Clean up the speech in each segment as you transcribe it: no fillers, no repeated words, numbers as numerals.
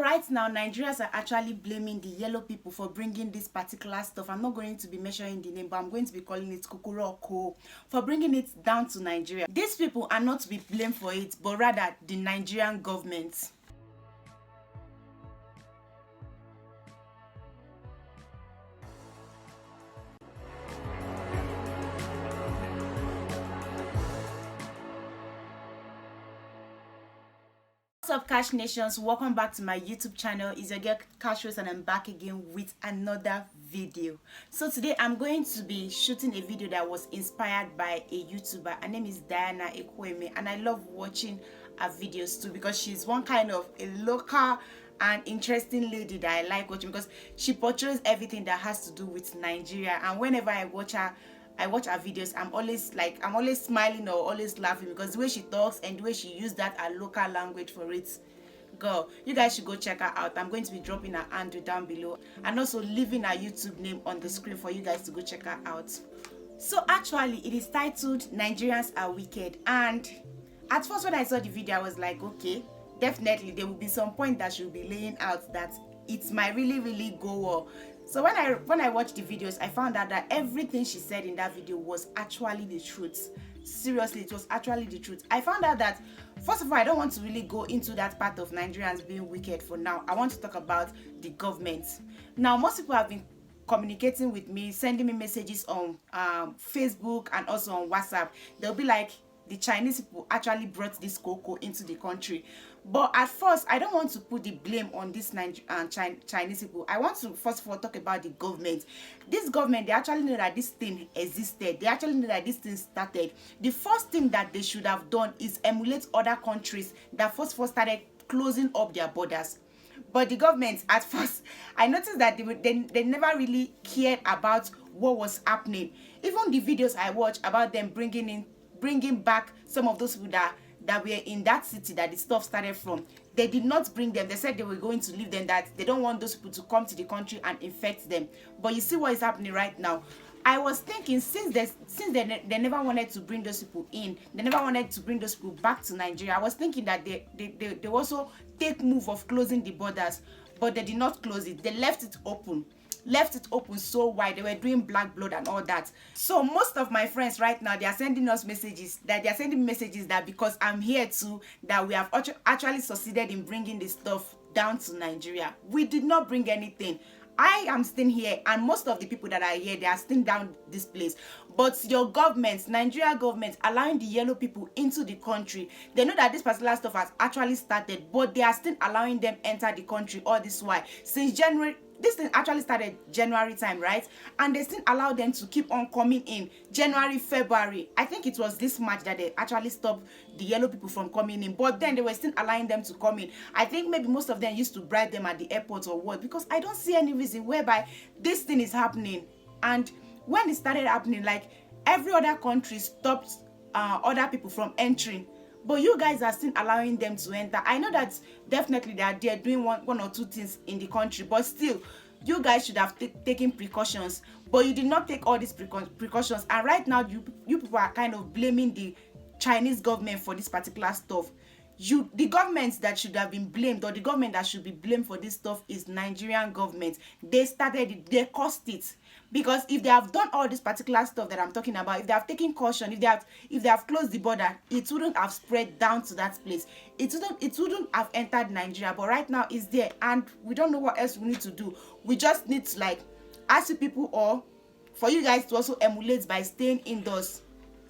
Right now, Nigerians are actually blaming the yellow people for bringing this particular stuff. I'm not going to be mentioning the name, but I'm going to be calling it Kukuroko, for bringing it down to Nigeria. These people are not to be blamed for it, but rather the Nigerian government. What's up, Cash Nations? Welcome back to my YouTube channel. It's your girl Kash Rox, and I'm back again with another video. So today I'm going to be shooting a video that was inspired by a YouTuber. Her name is Diana Ekweme, and I love watching her videos too because she's one kind of a local and interesting lady that I like watching because she portrays everything that has to do with Nigeria. And whenever I watch her videos, I'm always smiling or always laughing because the way she talks and the way she used that her local language for it. Girl, you guys should go check her out. I'm going to be dropping her handle down below and also leaving her YouTube name on the screen for you guys to go check her out. So actually, it is titled Nigerians Are Wicked, and at first when I saw the video I was like, okay, definitely there will be some point that she'll be laying out that it might really go well. So when I watched the videos, I found out that everything she said in that video was actually the truth. Seriously, it was actually the truth. I found out that, first of all, I don't want to really go into that part of Nigerians being wicked for now. I want to talk about the government. Now, most people have been communicating with me, sending me messages on Facebook and also on WhatsApp. They'll be like, the Chinese people actually brought this cocoa into the country. But at first, I don't want to put the blame on this Chinese people. I want to first of all talk about the government. This government, they actually know that this thing existed. They actually know that this thing started. The first thing that they should have done is emulate other countries that first of all started closing up their borders. But the government, at first, I noticed that they never really cared about what was happening. Even the videos I watched about them bringing back some of those people that were in that city that the stuff started from, they did not bring them. They said they were going to leave them, that they don't want those people to come to the country and infect them. But you see what is happening right now. I was thinking, since they never wanted to bring those people in, they never wanted to bring those people back to Nigeria, I was thinking that they also take move of closing the borders, but they did not close it. They left it open so wide. They were doing black blood and all that. So most of my friends right now, they are sending us messages that because I'm here too, that we have actually succeeded in bringing this stuff down to Nigeria. We did not bring anything. I am still here, and most of the people that are here, they are still down this place. But your government, Nigeria government, allowing the yellow people into the country, they know that this particular stuff has actually started, but they are still allowing them enter the country all this while. Since January, this thing actually started January time, right? And they still allow them to keep on coming in January, February. I think it was this March that they actually stopped the yellow people from coming in, but then they were still allowing them to come in. I think maybe most of them used to bribe them at the airport or what, because I don't see any reason whereby this thing is happening. And when it started happening, like, every other country stopped other people from entering, but you guys are still allowing them to enter. I know that definitely they're doing one or two things in the country, but still, you guys should have taken precautions. But you did not take all these precautions, and right now you people are kind of blaming the Chinese government for this particular stuff. The government that should have been blamed, or the government that should be blamed for this stuff, is Nigerian government. They started it, they caused it. Because if they have done all this particular stuff that I'm talking about, if they have taken caution, if they have closed the border, it wouldn't have spread down to that place. It wouldn't have entered Nigeria. But right now it's there, and we don't know what else we need to do. We just need to, like, ask you people, or for you guys to also emulate by staying indoors.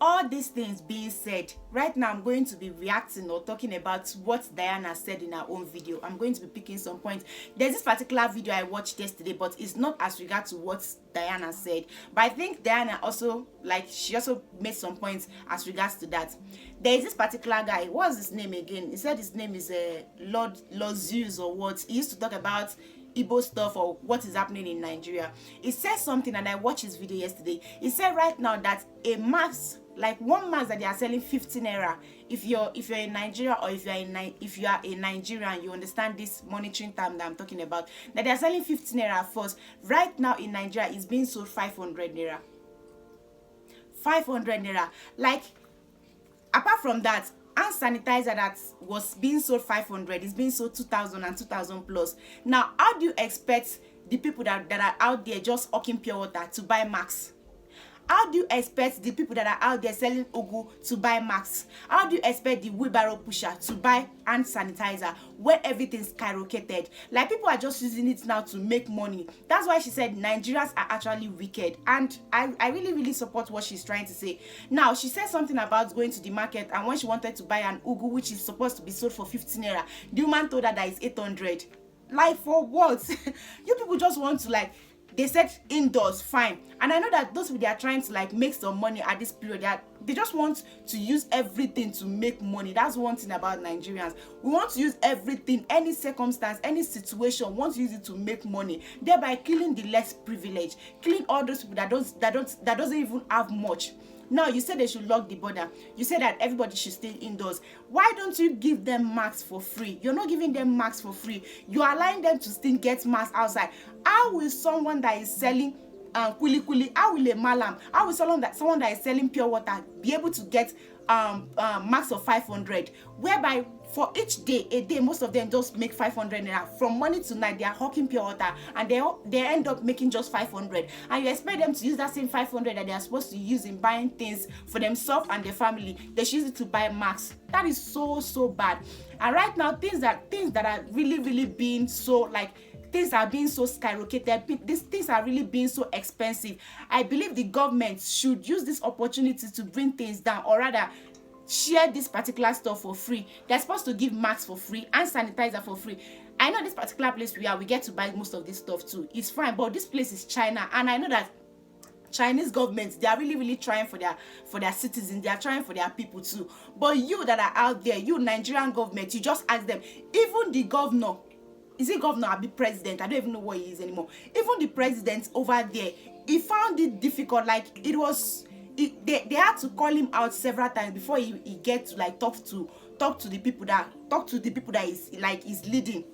All these things being said, right now I'm going to be reacting or talking about what Diana said in her own video. I'm going to be picking some points. There's this particular video I watched yesterday, but it's not as regards to what Diana said. But I think Diana also, she also made some points as regards to that. There is this particular guy. What's his name again? He said his name is Lord Zeus or what. He used to talk about Igbo stuff or what is happening in Nigeria. He said something, and I watched his video yesterday. He said right now that a mask, like one mask that they are selling 15 naira. If you're in Nigeria, or if you are a Nigerian, you understand this monitoring term that I'm talking about. That they are selling 15 naira first. Right now in Nigeria, it's being sold 500 naira. 500 naira. Like, apart from that, hand sanitizer that was being sold 500 is being sold 2,000 and 2,000 plus. Now, how do you expect the people that are out there just hawking pure water to buy masks? How do you expect the people that are out there selling ugu to buy masks? How do you expect the wheelbarrow pusher to buy hand sanitizer when everything's skyrocketed? Like, people are just using it now to make money. That's why she said Nigerians are actually wicked. And I really, really support what she's trying to say. Now, she said something about going to the market, and when she wanted to buy an ugu, which is supposed to be sold for 15 naira, the woman told her that it's 800. Like, for what? You people just want to, like, they said indoors, fine. And I know that those people, they are trying to like make some money at this period. They just want to use everything to make money. That's one thing about Nigerians. We want to use everything, any circumstance, any situation, want to use it to make money, thereby killing the less privileged, killing all those people that doesn't even have much. Now, you said they should lock the border. You said that everybody should stay indoors. Why don't you give them masks for free? You're not giving them masks for free. You are allowing them to still get masks outside. How will someone that is selling kuli kuli, how will a malam, how will someone that is selling pure water be able to get max of 500, whereby for each day, a day, most of them just make 500 naira. From morning to night, they are hawking pure water, and they end up making just 500. And you expect them to use that same 500 that they are supposed to use in buying things for themselves and their family. They should use it to buy masks. That is so bad. And right now, things that are really being so, like, things are being so skyrocketed. These things are really being so expensive. I believe the government should use this opportunity to bring things down, or rather share this particular stuff for free. They're supposed to give masks for free and sanitizer for free. I know this particular place we get to buy most of this stuff too. It's fine, but this place is China, and I know that Chinese governments, they are really trying for their citizens. They are trying for their people too. But you that are out there, you Nigerian government, you just ask them. Even the governor, is it governor or the president? I don't even know what he is anymore. Even the president over there, he found it difficult. Like, they had to call him out several times before he get to like talk to the people that is leading,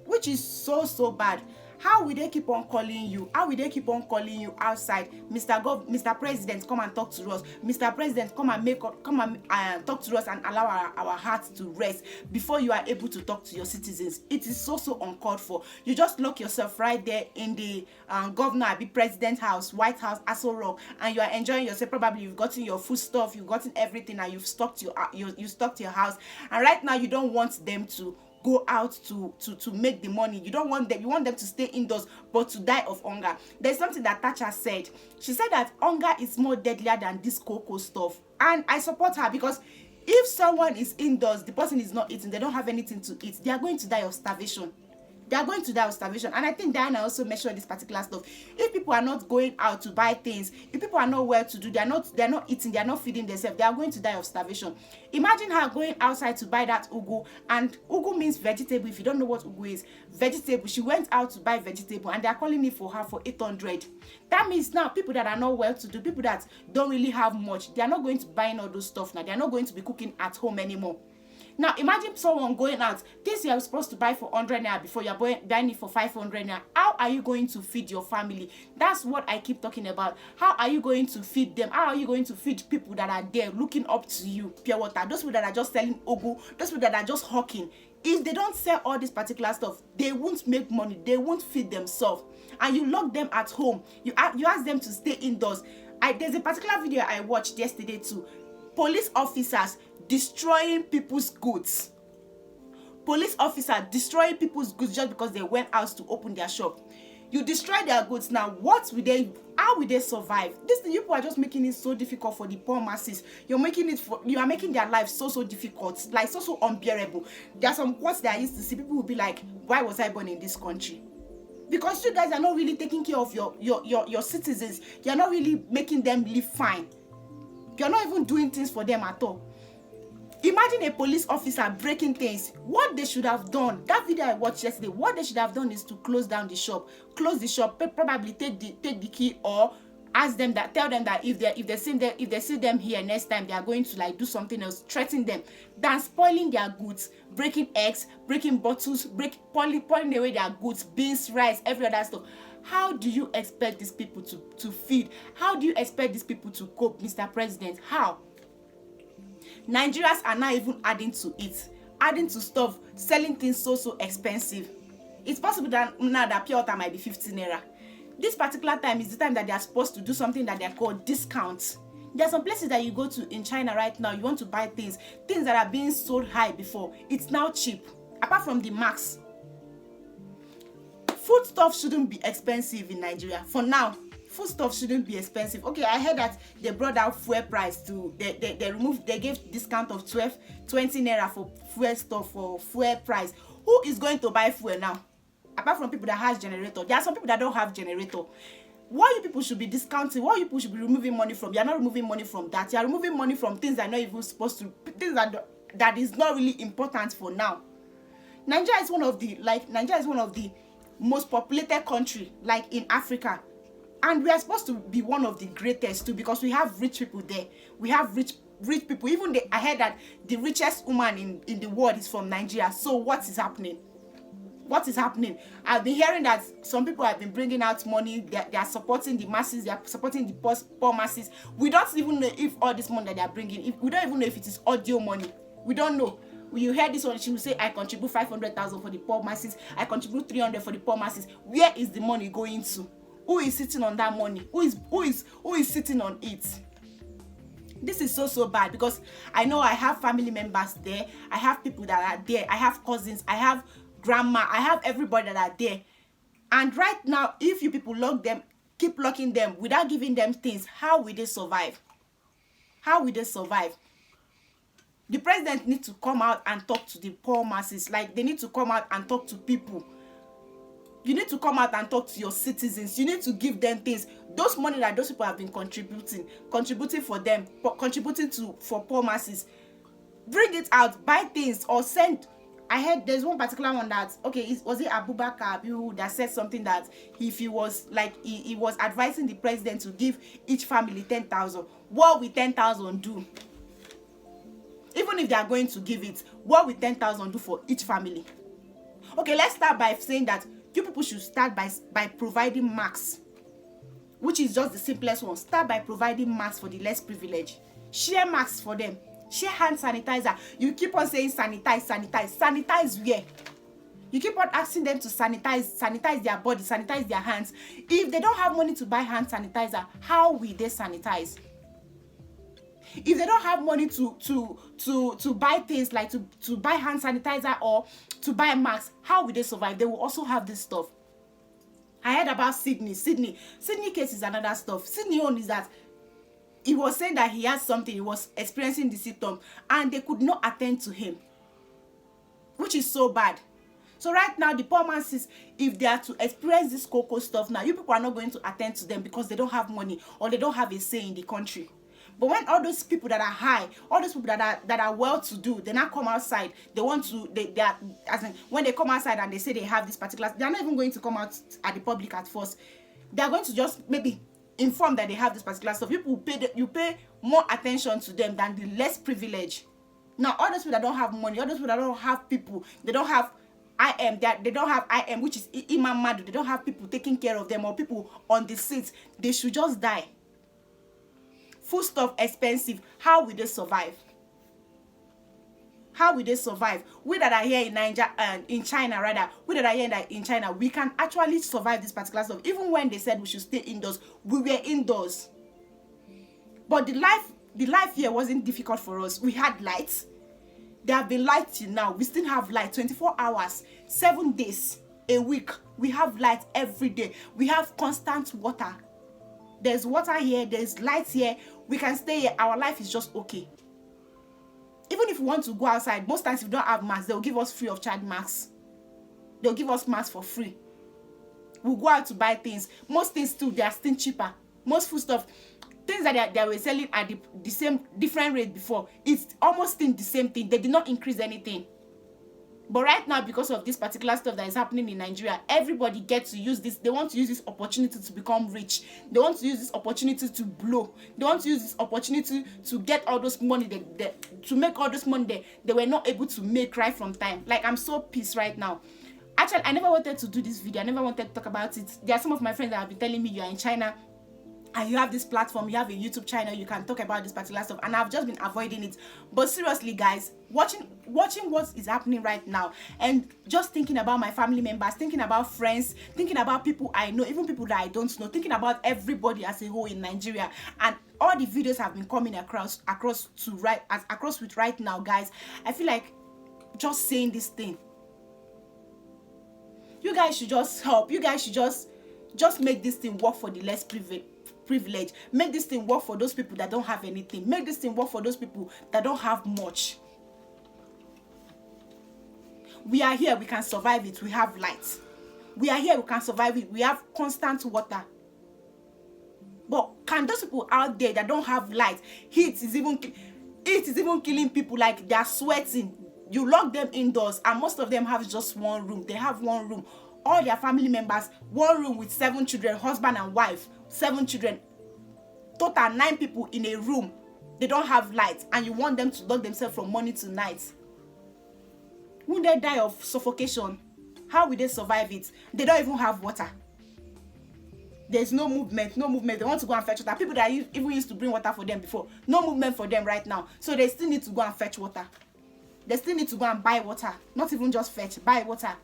which is so bad. How will they keep on calling you? How will they keep on calling you outside? Mr. President, come and talk to us. Mr. President, come and talk to us and allow our hearts to rest before you are able to talk to your citizens. It is so uncalled for. You just lock yourself right there in the governor, the president house, White House, Aso Rock, and you are enjoying yourself. Probably you've gotten your food stuff, you've gotten everything, and you've stocked your house. And right now you don't want them to go out to make the money. You don't want them. You want them to stay indoors, but to die of hunger. There's something that Thatcher said. She said that hunger is more deadlier than this cocoa stuff, and I support her, because if someone is indoors, the person is not eating, they don't have anything to eat, they are going to die of starvation. They are going to die of starvation. And I think Diana also mentioned this particular stuff. If people are not going out to buy things, if people are not well to do, they're not eating, they're not feeding themselves, they are going to die of starvation. Imagine her going outside to buy that ugu, and ugu means vegetable. If you don't know what ugu is, vegetable. She went out to buy vegetable, and they're calling it for her for 800. That means now people that are not well to do, people that don't really have much, they are not going to buy all those stuff now. They are not going to be cooking at home anymore. Now, imagine someone going out. This you are supposed to buy for 100 naira before you are buying it for 500 naira. How are you going to feed your family? That's what I keep talking about. How are you going to feed them? How are you going to feed people that are there looking up to you, pure water? Those people that are just selling ugu, those people that are just hawking. If they don't sell all this particular stuff, they won't make money. They won't feed themselves. And you lock them at home. You ask them to stay indoors. There's a particular video I watched yesterday too. Police officers destroying people's goods. Police officers destroying people's goods just because they went out to open their shop. You destroy their goods. Now, how will they survive? You people are just making it so difficult for the poor masses. You are making their lives so difficult, like so unbearable. There are some quotes that I used to see. People will be like, why was I born in this country? Because you guys are not really taking care of your citizens. You're not really making them live fine. You're not even doing things for them at all. Imagine a police officer breaking things. What they should have done, that video I watched yesterday, what they should have done is to close down the shop. Close the shop, probably take the key, or tell them that if they see them here next time, they are going to like do something else, threaten them, than spoiling their goods, breaking eggs, breaking bottles, pouring away their goods, beans, rice, every other stuff. How do you expect these people to feed? How do you expect these people to cope, Mr. President? How? Nigerians are not even adding to it, adding to stuff, selling things so expensive. It's possible that now that pure water might be 15 naira. This particular time is the time that they are supposed to do something that they are called discounts. There are some places that you go to in China right now, you want to buy things that are being sold high before, it's now cheap, apart from the max. Food stuff shouldn't be expensive in Nigeria. For now, food stuff shouldn't be expensive. Okay, I heard that they brought out fuel price to, they gave discount of 20 naira for fuel stuff, for fuel price. Who is going to buy fuel now? Apart from people that has generator. There are some people that don't have generator. What you people should be discounting, what you people should be removing money from, you are not removing money from that. You are removing money from things that are not even supposed to, things that is not really important for now. Nigeria is one of the most populated country, like in Africa, and we are supposed to be one of the greatest too, because we have rich people there. We have rich people. Even I heard that the richest woman in the world is from Nigeria. So what is happening? What is happening? I've been hearing that some people have been bringing out money. They are supporting the masses. They are supporting the poor masses. We don't even know if all this money that they are bringing, we don't even know if it is audio money. We don't know. You hear this one, she will say, I contribute 500,000 for the poor masses. I contribute 300 for the poor masses. Where is the money going to? Who is sitting on that money? Who is sitting on it? This is so bad, because I know I have family members there. I have people that are there. I have cousins. I have grandma. I have everybody that are there. And right now, if you people keep locking them without giving them things, how will they survive? How will they survive? The president needs to come out and talk to the poor masses. Like, they need to come out and talk to people. You need to come out and talk to your citizens. You need to give them things. Those money that those people have been contributing for them, for poor masses. Bring it out, buy things, or send. I heard there's one particular one that, okay, was it Abubakar Abiu that said something that if he was like, he was advising the president to give each family 10,000. What will 10,000 do? Even if they are going to give it, what will 10,000 do for each family? Okay, let's start by saying that you people should start by providing masks, which is just the simplest one. Start by providing masks for the less privileged. Share masks for them. Share hand sanitizer. You keep on saying sanitize. Sanitize where? You keep on asking them to sanitize their body, sanitize their hands. If they don't have money to buy hand sanitizer, how will they sanitize? If they don't have money to buy things like to buy hand sanitizer or to buy masks, how will they survive? They will also have this stuff. I heard about Sydney case is another stuff. Sydney own is that he was saying that he has something, he was experiencing the symptom, and they could not attend to him, which is so bad. So right now, the poor masses, if they are to experience this cocoa stuff now, you people are not going to attend to them because they don't have money or they don't have a say in the country. But when all those people that are high, all those people that are well-to-do, they now come outside. They want to, they are, as in, when they come outside and they say they have this particular, they are not even going to come out at the public at first. They are going to just maybe inform that they have this particular stuff. You pay more attention to them than the less privileged. Now, all those people that don't have money, all those people that don't have people, they don't have they don't have IM, which is Imam Madu. They don't have people taking care of them or people on the seats. They should just die. Food stuff expensive. How will they survive? How will they survive? We that are here in Nigeria and in China, rather, we that are here in China, we can actually survive this particular stuff. Even when they said we should stay indoors, we were indoors. But the life here wasn't difficult for us. We had lights. There have been lights till now. We still have light 24 hours, 7 days a week. We have light every day. We have constant water. There's water here. There's lights here. We can stay here. Our life is just okay. Even if we want to go outside, most times if we don't have masks, they'll give us free of charge masks. They'll give us masks for free. We'll go out to buy things. Most things too, they are still cheaper. Most food stuff, things that they were selling at the same different rate before, it's almost still the same thing. They did not increase anything. But right now, because of this particular stuff that is happening in Nigeria, everybody gets to use this. They want to use this opportunity to become rich. They want to use this opportunity to blow. They want to use this opportunity to get all those money, to make all this money they were not able to make right from time. Like, I'm so pissed right now. Actually, I never wanted to do this video. I never wanted to talk about it. There are some of my friends that have been telling me you are in China and you have this platform, you have a YouTube channel, you can talk about this particular stuff, and I've just been avoiding it. But seriously guys, watching what is happening right now, and just thinking about my family members, thinking about friends, thinking about people I know, even people that I don't know, thinking about everybody as a whole in Nigeria, and all the videos have been coming across with right now, guys. I feel like just saying this thing, you guys should just help. You guys should just make this thing work for the less privilege. Make this thing work for those people that don't have anything. Make this thing work for those people that don't have much. We are here, we can survive it. We have light. We are here, we can survive it. We have constant water. But can those people out there that don't have light, heat is even killing people, like they are sweating. You lock them indoors, and most of them have just one room. They have one room. All their family members, one room with 7 children, husband and wife, 7 children. Total 9 people in a room. They don't have light, and you want them to lock themselves from morning to night. Won't they die of suffocation? How will they survive it? They don't even have water. There's no movement. They want to go and fetch water. People that even used to bring water for them before, no movement for them right now. So they still need to go and fetch water. They still need to go and buy water. Not even just fetch, buy water.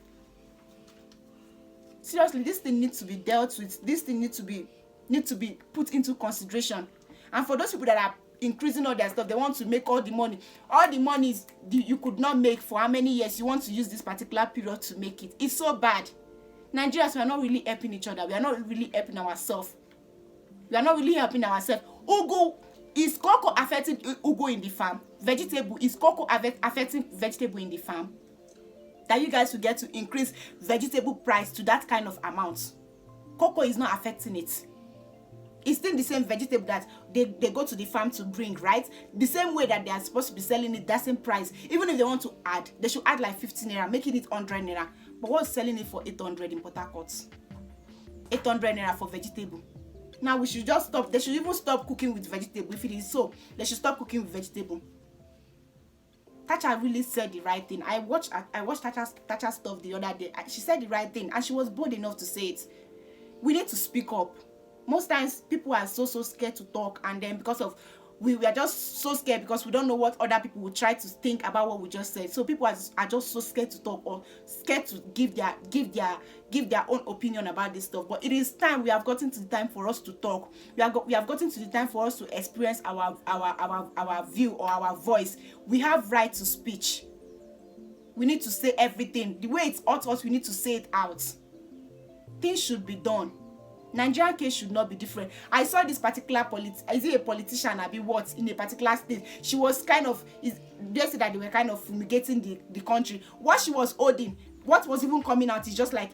Seriously, this thing needs to be dealt with. This thing needs to be put into consideration. And for those people that are increasing all their stuff, they want to make all the money. All the money you could not make for how many years, you want to use this particular period to make it. It's so bad. Nigerians, we are not really helping each other. We are not really helping ourselves. Ugu, is cocoa affecting ugu in the farm? Vegetable, is cocoa affecting vegetable in the farm? That you guys will get to increase vegetable price to that kind of amount. Cocoa is not affecting it. It's still the same vegetable that they go to the farm to bring, right? The same way that they are supposed to be selling it, that same price. Even if they want to add, they should add like 15 naira, making it 100 naira. But what's selling it for 800 in Port Harcourt? 800 naira for vegetable. Now we should just stop. They should even stop cooking with vegetable. If it is so, they should stop cooking with vegetable. Tacha really said the right thing. I watched Tacha's stuff the other day. She said the right thing, and she was bold enough to say it. We need to speak up. Most times people are so scared to talk, and then because of we are just so scared because we don't know what other people will try to think about what we just said. So people are just so scared to talk, or scared to give their own opinion about this stuff. But it is time. We have gotten to the time for us to talk. We have gotten to the time for us to experience our view or our voice. We have right to speech. We need to say everything the way it's ought us. We need to say it out. Things should be done. Nigerian case should not be different. I saw this particular is it a politician, I be what, in a particular state. She was kind of, they said that they were kind of fumigating the country. What she was holding, what was even coming out is just like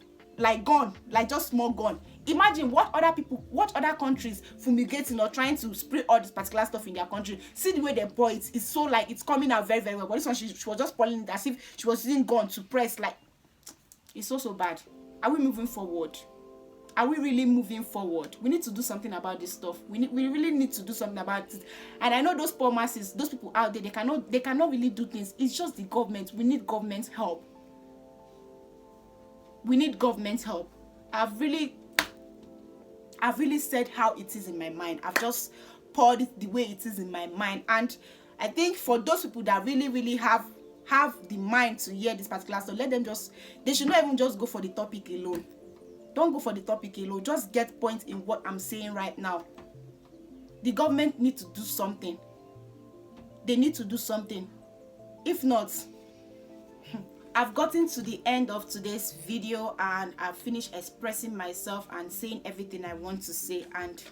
gun, like just small gun. Imagine what other countries fumigating or trying to spray all this particular stuff in their country. See the way they pour it. It's so like it's coming out very, very well. But this one, she was just pouring it as if she was using gun to press. Like, it's so bad. Are we moving forward? Are we really moving forward? We need to do something about this stuff. We really need to do something about it. And I know those poor masses, those people out there, they cannot really do things. It's just the government. We need government help. We need government help. I've really said how it is in my mind. I've just poured it the way it is in my mind. And I think for those people that really have the mind to hear this particular stuff, they should not even just go for the topic alone. Don't go for the topic alone. Just get points in what I'm saying right now. The government need to do something. They need to do something. If not, I've gotten to the end of today's video, and I've finished expressing myself and saying everything I want to say. And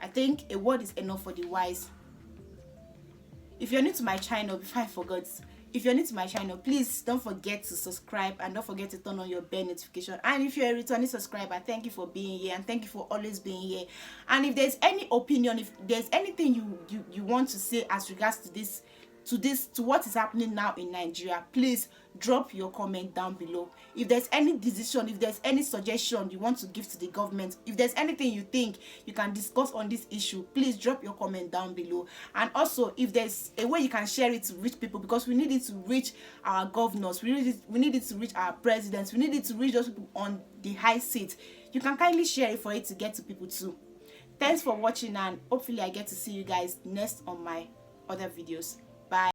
I think a word is enough for the wise. If you're new to my channel, before I forgot, if you're new to my channel, please don't forget to subscribe, and don't forget to turn on your bell notification. And if you're a returning subscriber, thank you for being here, and thank you for always being here. And if there's any opinion, if there's anything you want to say as regards to what is happening now in Nigeria, please drop your comment down below. If there's any decision, if there's any suggestion you want to give to the government, if there's anything you think you can discuss on this issue, please drop your comment down below. And also, if there's a way you can share it to reach people, because we need it to reach our governors, we need it to reach our presidents, we need it to reach those people on the high seat, you can kindly share it for it to get to people too. Thanks for watching, and hopefully I get to see you guys next on my other videos. Bye.